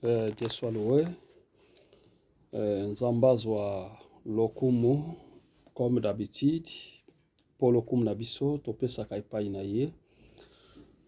Dieu soit loué. Nzambazwa lokumu comme d'habitude pour lokumu na biso topesaka epai na ye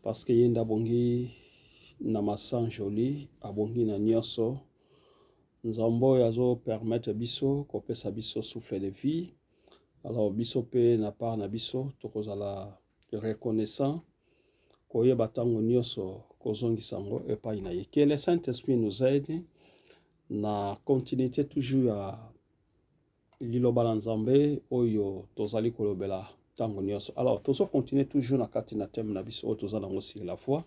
parce que yenda bongi na masanjoli abongi na nyonso nzambo yazo permettre biso kopesa biso souffle de vie. Alors biso pe na part na biso tokozala reconnaissant koyeba tango nyonso kozongisa ngo epai na ye. Que le Saint-Esprit nous aide na continuité toujours ya liloba na Nzambe oyo tozali kolobela tango nyonso. Alors tozo continuer toujours na kati na thème na biso toza nango sur la foi.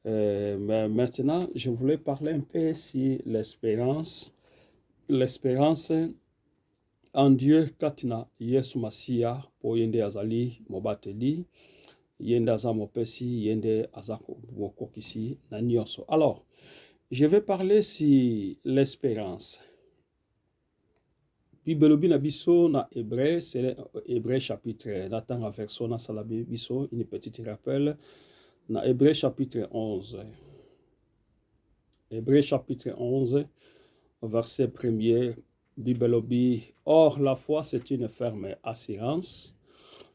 Mais maintenant je voulais parler un peu sur l'espérance en Dieu katina Yesu Masia po yende azali mobateli yende aza mopesi yende azako mokokisi na nyonso. Alors je vais parler sur l'espérance. Bibelobi na biso na Hébreu, c'est Hébreu chapitre, natanga version na salabi biso, une petite rappel, na Hébreu chapitre 11. Hébreu chapitre 11, verset 1er, Bibelobi, or la foi c'est une ferme assurance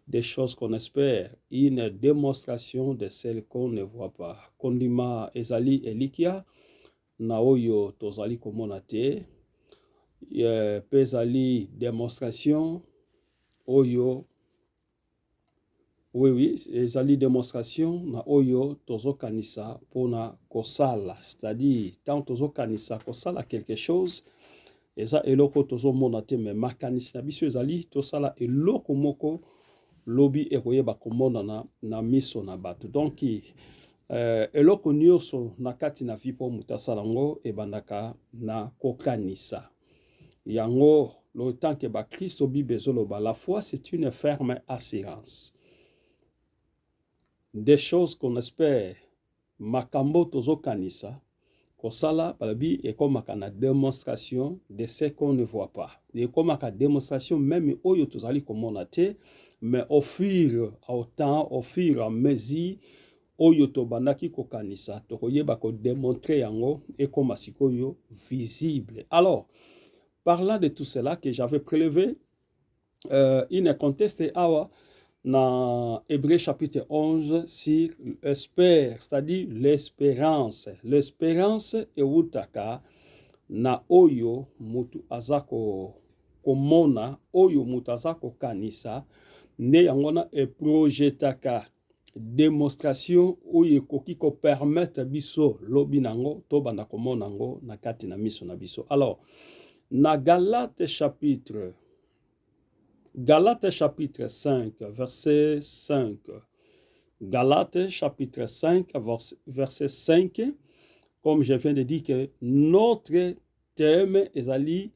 des choses qu'on espère, une démonstration de celles qu'on ne voit pas. Kondima ezali elikia, na oyo tozali komona te, pezali démonstration oyo oui ezali démonstration na oyo tozo kanisa pona kosala, c'est-à-dire tant tozo kanisa kosala quelque chose eza eloko tozo mona te mais makanisi na biso ezali tosala eloko moko lobi ekoyeba komona na miso na bato. Donc eloko nyonso na kati na vie po mutasala ngo ebandaka na kokanisa. Yango le temps que ba Christ obi bezoloba, la foi c'est une ferme assurance des choses qu'on espère. Makambo tozo kanisa kosala balabi ekomaka na démonstration de ce qu'on ne voit pas. Ekomaka démonstration même oyo tozali komona te, mais au fur au temps, au fur et à mesure oyo tobandaki kokanisa tokoyeba ko démontrer yango ekoma sikoyo visible. Alors parlant de tout cela que j'avais prélevé une conteste awa na Hébreu chapitre 11 sur l'espère, c'est-à-dire l'espérance. L'espérance eutaka na oyo mutu azako komona, oyo mutu azako kanisa, ne yangona e projetaka démonstration oyo ekoki ko permettre biso lobi nango to banda komona ngo na kati na miso na biso. Alors na Galates chapitre 5 verset 5. Galates chapitre 5 verset 5, comme je viens de dire que notre thème ezali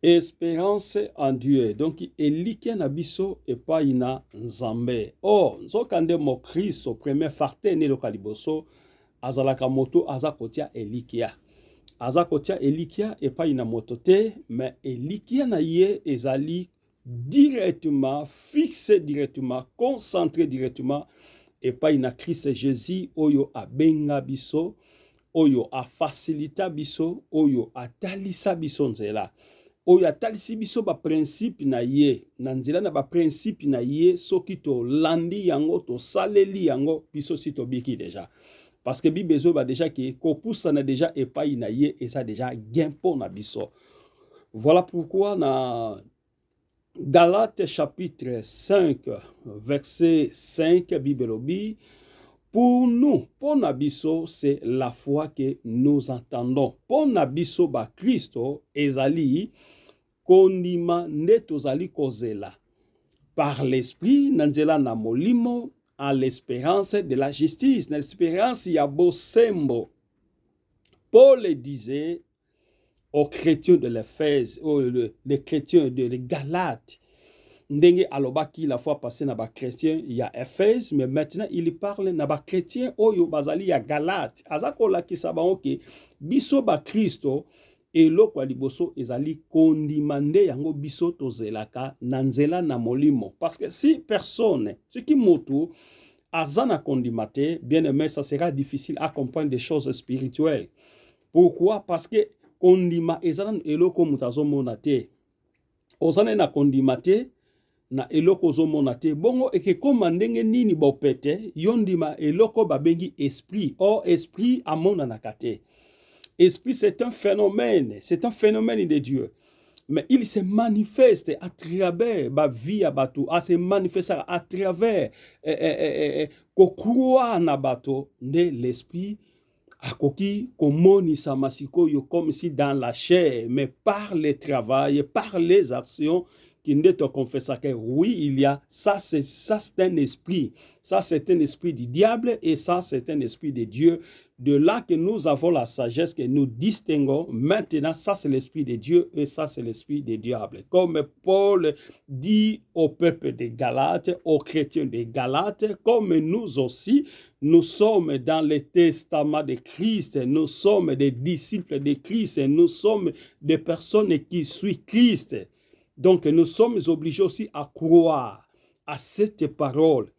espérance en Dieu. Donc elike na biso epai na Nzambe. Or nzokande mo Christ au premier farte ne lokaliboso azalaka moto azakotia elikia. Azakotia elikia epai na moto te, mais elikia na ye ezali directement, fixé directement, concentré directement epai na Christ Jésus oyo abenga biso, oyo a facilita biso, oyo atalisa biso nzela. Oyo atalisi biso ba principe na ye, na nzela na ba principe na ye, soki to landi yango, to saleli yango, biso si to biki déjà. Parce que bibezo ba déjà ki kopusa na déjà epai na ye, et ça déjà gain na biso. Voilà pourquoi na Galates chapitre 5, verset 5, Bibelobi, pour nous, pour nabiso, c'est la foi que nous entendons. Pour nabiso ba Christo, ezali, kondima netozali kozela. Par l'esprit, nanzela na molimo, à l'espérance de la justice, l'espérance yabo sembo. Paul disait aux chrétiens de l'Éphèse, les chrétiens de Galates, ndenge alobaki la fois passée na ba chrétien il y a Éphèse, mais maintenant il parle na ba chrétien oyo bazali ya Galate. Azako la kisabango ke biso ba Kristo eloko ya liboso ezali kondimande yango biso tozelaka na nzela na molimo. Parce que si personne, ce qui motu azana kondimate, bien aimé, ça sera difficile à comprendre des choses spirituelles. Pourquoi? Parce que kondima ezana eloko mutazo monate. Ozana na kondimate na eloko zomonate. Bongo eke koma ndenge nini bopete, yondima eloko babengi esprit. Or esprit amona nakate. Esprit c'est un phénomène de Dieu. Mais il se manifeste à travers ma vie à bateau, à se manifester à travers kokroa na bateau de l'esprit akoki komoni samasikoyo comme si dans la chair, mais par le travail, par les actions qui ne te confessent que oui, il y a ça, c'est un esprit, ça c'est un esprit du diable et ça c'est un esprit de Dieu. De là que nous avons la sagesse, que nous distinguons. Maintenant, ça c'est l'esprit de Dieu et ça c'est l'esprit du diable. Comme Paul dit au peuple des Galates, aux chrétiens des Galates, comme nous aussi, nous sommes dans le testament de Christ, nous sommes des disciples de Christ, nous sommes des personnes qui suivent Christ. Donc nous sommes obligés aussi à croire à cette parole.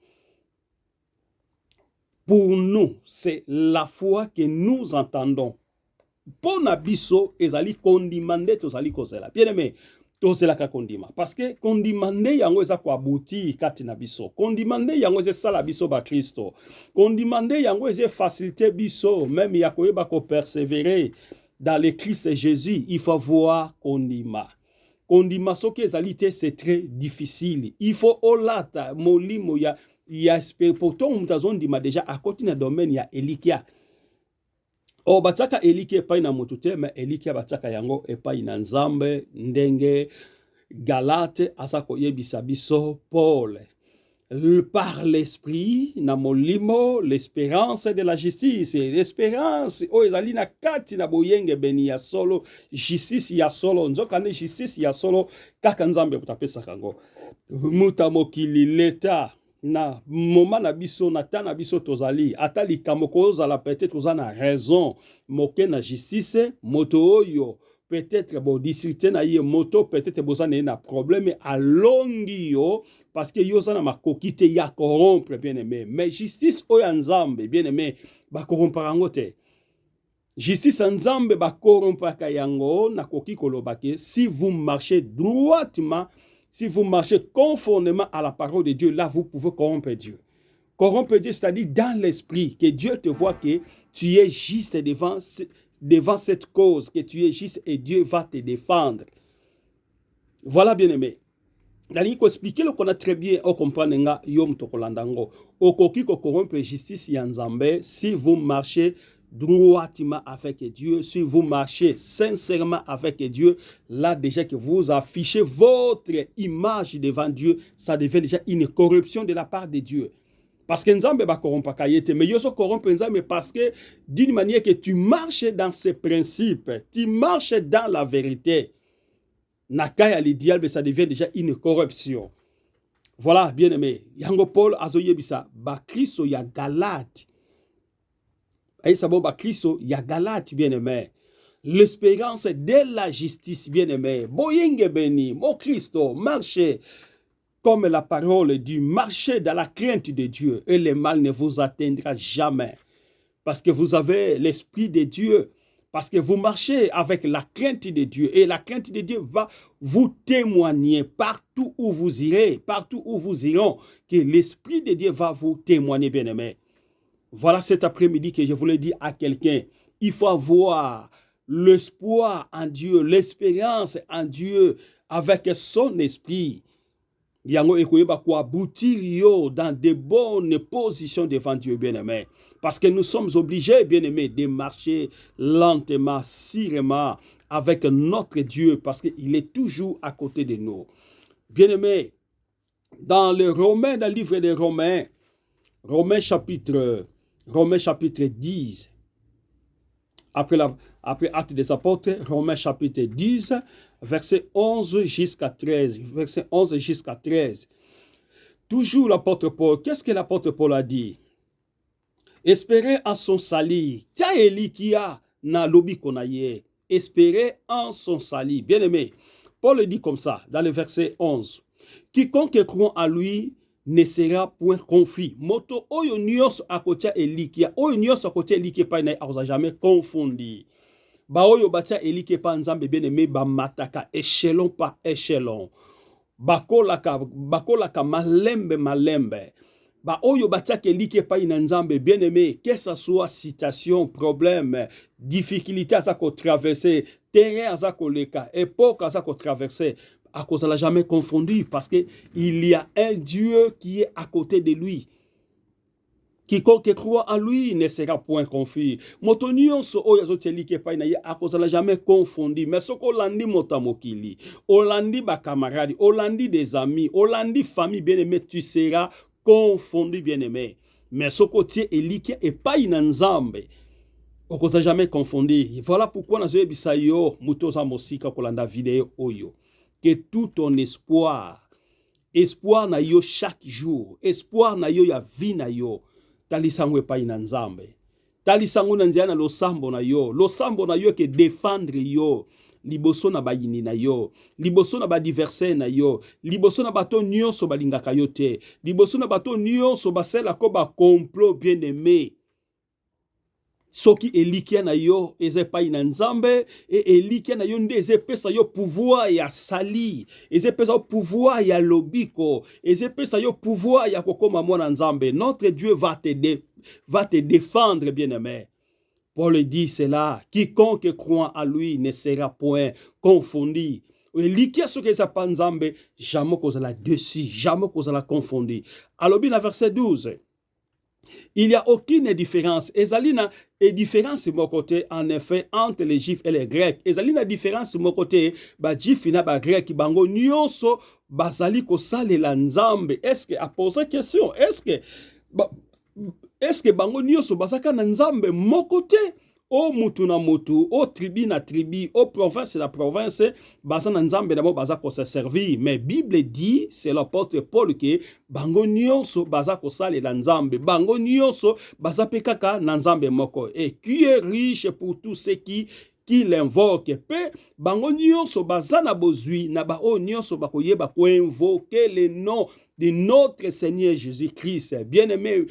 Pour nous, c'est la foi que nous entendons. Pour nabiso, ezali kondimande tozali kozela. Bien aimé, tozela ka kondima. Parce que kondimande yango eza kwa buti kati na biso. Kondimande yango eza sala biso ba Kristo. Kondimande yango eza facilité biso, même ya koyeba ko persévérer dans le Christ Jésus, il faut voir kondima. Kondima soki ezali te, c'est très difficile. Il faut olata molimo ya pourtant mutazon dima déjà à côté na domaine ya elikia. O bataka elikia epai na mutute, mais elikia bataka yango epai na nzambe ndenge Galate asako yebisa biso Paul. Par l'esprit na molimo l'espérance de la justice, l'espérance o ezali na kati na boyenge beni ya solo, justice ya solo, nzokane justice ya solo kaka nzambe butapesa kango. Muta mokili leta na moment na biso na ta na biso tozali ata likambo kozala peut-être tozana raison moke na justice moto oyo peut-être bo discuter na ye moto peut-être bozana na problème alongi yo parce que yo zana makoki te ya corrompre bien aimé, mais justice oyo nzambe bien aimé ba corrompre yango te. Justice nzambe ba corrompre yango na koki kolobake si vous marchez droitement. Si vous marchez conformément à la parole de Dieu, là, vous pouvez corrompre Dieu. Corrompre Dieu, c'est-à-dire dans l'esprit, que Dieu te voit que tu es juste devant cette cause, que tu es juste et Dieu va te défendre. Voilà, bien aimé. Il faut expliquer le qu'on a très bien au comprendre nga yom tokolandango. Okoki ko corrompre justice yanzambe si vous marchez droitement avec Dieu, si vous marchez sincèrement avec Dieu, là déjà que vous affichez votre image devant Dieu, ça devient déjà une corruption de la part de Dieu. Parce que Nzambe va corrompre Kayete, mais Yoso corrompt Nzambe parce que d'une manière que tu marches dans ces principes, tu marches dans la vérité. Nakaya le diable, ça devient déjà une corruption. Voilà, bien aimé. Yango Paul azoyebisa ba Kristo ya Galate. Et ça va Christo, il y a Galate bien aimé. L'espérance de la justice bien aimé. Boyenge béni, mon Christo, marchez comme la parole du marché dans la crainte de Dieu et le mal ne vous atteindra jamais. Parce que vous avez l'esprit de Dieu. Parce que vous marchez avec la crainte de Dieu. Et la crainte de Dieu va vous témoigner partout où vous irez, partout où vous irez, que l'esprit de Dieu va vous témoigner bien aimé. Voilà cet après-midi que je voulais dire à quelqu'un. Il faut avoir l'espoir en Dieu, l'espérance en Dieu avec son esprit. Yango ekoyeba ko aboutir yo dans de bonnes positions devant Dieu bien-aimé. Parce que nous sommes obligés, bien-aimés, de marcher lentement, sûrement avec notre Dieu parce qu'il est toujours à côté de nous. Bien-aimés, dans le livre des Romains, Romains chapitre 10, après Actes des Apôtres, Romains chapitre 10, verset 11 jusqu'à 13. Verset 11 jusqu'à 13. Toujours l'apôtre Paul, qu'est-ce que l'apôtre Paul a dit? Espérez en son salut. Tia elikia na lobi konaye. Espérez en son salut. Bien aimé, Paul dit comme ça, dans le verset 11. Quiconque croit en lui ne sera point confus. Moto oyo nyonso akotia elikia, oyo nyonso akotia elikia pa na akoza jamais confondu. Ba oyo batia elikia pa nzambe bien-aimé ba mataka échelon par échelon. Bakolaka malembe. Ba oyo batia elikia pa ina nzambe bien-aimé, que ça soit citation, problème, difficulté à ça qu'on traverser, terrain à ça qu'on leka, époque à ça qu'on traverser. À cause de la jamais confondu, parce que il y a un Dieu qui est à côté de lui. Quiconque croit en lui ne sera point confus. Motonion so oyazo teli ke pa na à cause de la jamais confondu. Mais ce qu'on landi motamokili, olandi ba camarade, olandi des amis, olandi famille bien-aimé, tu seras confondu bien-aimé. Mais ce côté elike et pas inanzambe. On cause jamais confondu. Voilà pourquoi na zo bisayo mutoza mosika kolanda vidéo oyo. Que tout ton espoir na yo chaque jour, espoir na yo ya vie na yo, talisango pa ina nzambe. Talisango na nziana losambo na yo ke défendre yo, liboso na bayini na yo, liboso na ba diverser na yo, liboso na bato nyonso balingaka yo te, liboso na bato nyonso basela ko ba complot bien-aimé. Soki elikia na yo eze pa ina nzambe et elikia na yo nde eze pesa yo pouvoir ya sali, eze pesa yo pouvoir ya lobiko, eze pesa yo pouvoir ya kokoma mwana nzambe. Notre Dieu va te défendre bien-aimé. Paul dit cela, quiconque croit en lui ne sera point confondu. Elikia soki eza pa nzambe, jamais kozala dessus, jamais kozala confondu. Alors bien verset 12. Il n'y a aucune différence. Ezalina et différence mon côté en effet entre les Juifs et les Grecs. Ezalina différence mon côté ba Juif na ba Grec bango nyonso bazali ko salela nzambe. Est-ce que a posé question? Est-ce que bango nyonso bazaka na nzambe mon côté? O mutu na mutu, o tribu na tribu, o province na province, baza na nzambe d'abord baza ko se servir. Mais Bible dit, c'est l'apôtre Paul que bango nyonso baza ko sale la nzambe, bango nyonso baza pekaka na nzambe moko. Et qui est riche pour tous ceux qui l'invoque. Pe bango nyonso baza na bozui na ba o nyonso bakoyeba ko invoquer le nom de notre Seigneur Jésus-Christ. Bien-aimé,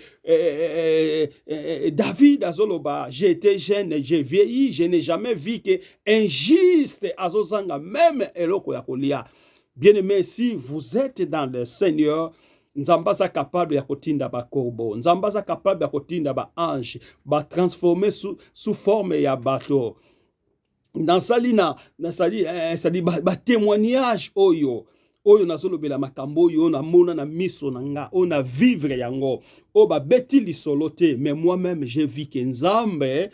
David Azoloba, j'ai été jeune, j'ai vieilli, je n'ai jamais vu que injuste Azozanga, même Eloko Yakolia. Bien-aimé, si vous êtes dans le Seigneur, Nzambaza capable ya kotinda ba korbo, Nzambaza capable ya kotinda ba ange, ba transformer sous forme ya bateau. Dans salina, ça dit ba témoignage oyo. Oyo nazolobela makambo oyo na mona na miso na nga o na vivre yango o ba beti lisolote. Mais moi-même j'ai vu que Nzambe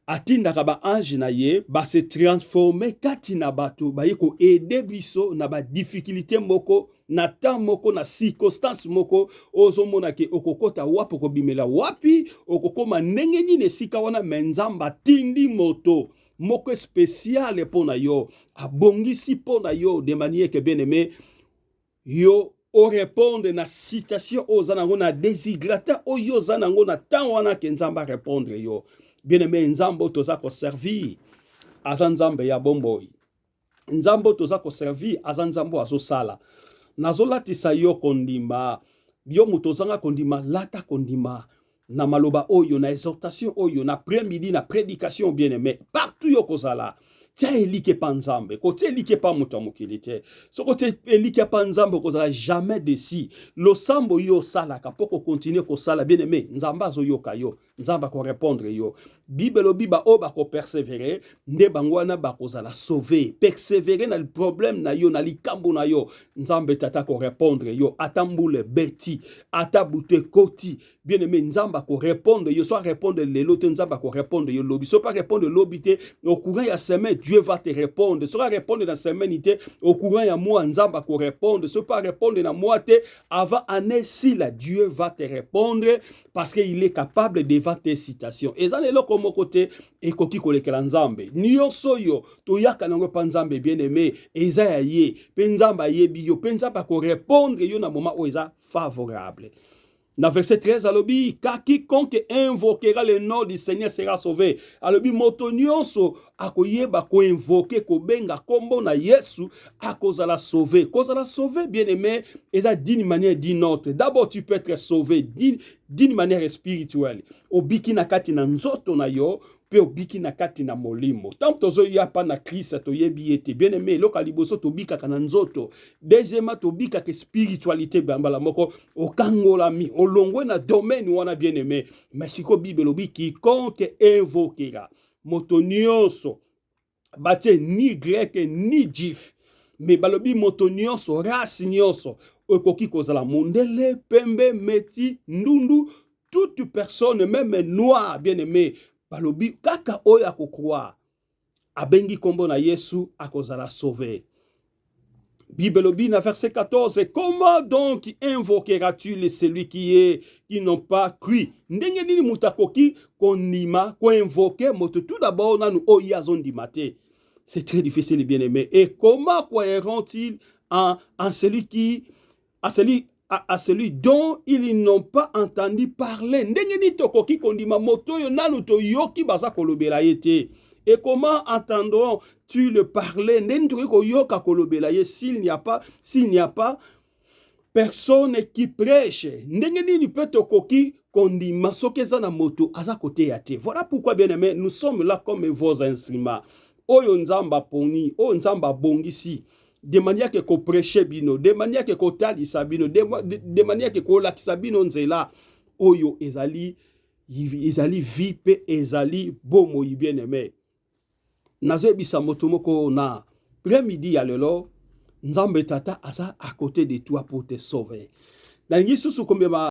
atindaka ba ange na ye ba se transformer kati na bato ba yeko aider biso na ba difficulté moko na temps moko na circonstance moko ozomona ke okokota wapi okobimela wapi okokoma ndenge nini esika wana Nzambe tindi moto moko spécial pour na yo, abongisi pour na yo, de manière que bien aimé, yo o répondre na citation aux anango na déshydrata o yo zanango na temps wana ke Nzamba répondre yo. Bien aimé, Nzambo toza ko servir azanzambe ya bomboy. Nzambo toza ko servir azanzambo azosala. Nazolatisa yo kondima, yo mutozanga kondima, lata kondima. Na maloba oyo, na exhortation oyo, na après-midi, na prédication bien-aimé, partout yo kozala. Tia elike pa nzambe, kote elike pa muta mokilite. So kote elike pa nzambe kozala jamais desi. Lo sambo yo salaka, poko continue ko sala bien-aimé, nzamba zo yo kayo, nzamba ko répondre yo. Bible biba o ba ko persévérer, nde bangwana ba kozala sauver, persévérer na le problème na yo, na likambo na yo, nzambe tata ko répondre yo, atambule beti, atabute koti. Bien-aimé, nzamba ko répondre yo, soit répondre lelo te nzamba ko répondre yo lobi, soit pas répondre lobi te, au courant ya semaine Dieu va te répondre, soit répondre dans semaine te, au courant ya moi nzamba ko répondre, soit pas répondre na moi te, avant année si la Dieu va te répondre parce qu'il est capable devant tes citations. Et ça lelo comme côté et koki kolekela nzambe. Nyonso yo to yaka nango pa nzambe bien-aimé, eza ya ye, pe nzamba yebi yo, pe nzamba ko répondre yo na moment où eza favorable. Dans verset 13, alobi, car quiconque invoquera le nom du Seigneur sera sauvé. Alobi, moto nyonso akoyeba ko invoquer ko benga kombo na Yesu akozala sauvé. Kozala sauvé, bien aimé, et ça d'une manière d'une autre. D'abord, tu peux être sauvé d'une manière spirituelle. Obiki na kati na nzoto na yo, pe obiki na kati na molimo. Tant tozo ya pa na Christ to yebi ete. Bien aimé, loka liboso to bika kana nzoto. Deuxièmement, to bika ke spiritualité bambala moko okangola mi olongwe na domaine wana bien aimé. Mais siko Bible lobi quiconque invoquera moto nyonso bate ni grec ni juif. Mais balobi moto nyonso race nyonso okoki kozala mondele pembe meti ndundu toute personne même noir bien aimé. Balobi kaka oyo akokroire abengi kombo na Yesu akozala sauvé. Bible na verset 14, comment donc invoqueras-tu celui qui n'ont pas cru? Ndenge nini mutakoki konima ko invoquer moto tout d'abord nanu oyazon di mate. C'est très difficile, bien aimé. Et comment croiront-ils en celui à celui dont ils n'ont pas entendu parler? Ndenge nini tokoki kondima moto yo nanu to yoki baza kolobela yete. Et comment entendront-tu le parler? S'il n'y a pas personne qui prêche. Voilà pourquoi, bien aimé, nous sommes là comme vos instruments. Oyo nzamba poni, oyo nzamba bongisi. De manière que ko prêche bino, de manière que ko talisa bino, de manière que ko lakisa bino nzela. Oyo ezali vipe ezali bomo bien aimé. Nazebisa motomoko na après-midi ya lelo nzambe tata asa à côté de toi pour te sauver. Na ngi susu kombeba